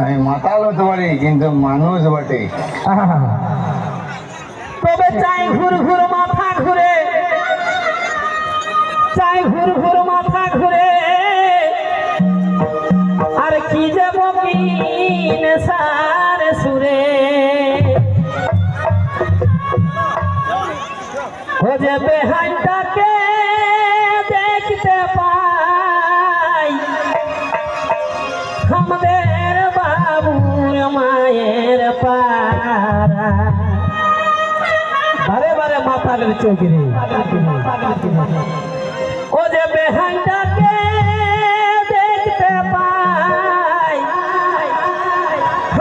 আমি মাতাল হতে পারি কিন্তু মানুষ বটে। তবে চাই ঘুর ঘুর মাথা ঘুরে, চাই ঘুর ঘুর মাথা ঘুরে, আর কি যাব নেশার সুরে। ও যে বেহাইটাকে দেখতে পাই, আমাদের বাবুর মায়ের পাড়া। বারে বারে মাথার চোখে ও যে বেহাইটাকে দেখতে পাই,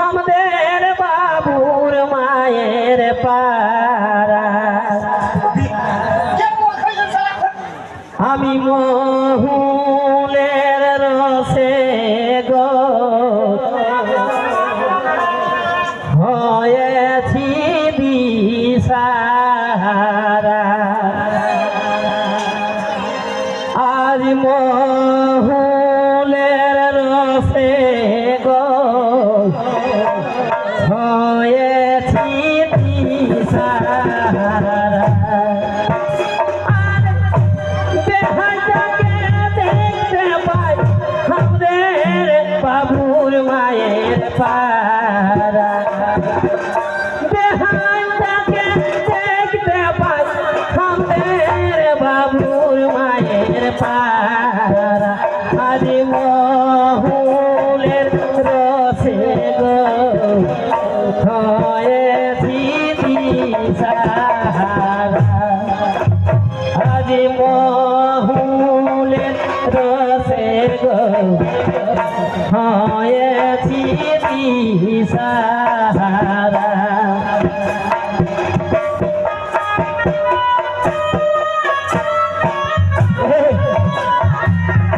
আমাদের বাবুর মায়ের পাড়া। আমি মহুলের রসে গো হয়েছি দিশাহারা, আজ মহুলের রসে গো হয়েছি দিশাহারা। বাবুর মায়ের পাড়া, বেহাইটাকে দেখতে পাই, আমাদের বাবুর মায়ের পাড়া। আজ মহুলের রসে গো হয়েছি দিশাহারা, আজ মহুলের রসে গো হয়েছি দিশাহারা।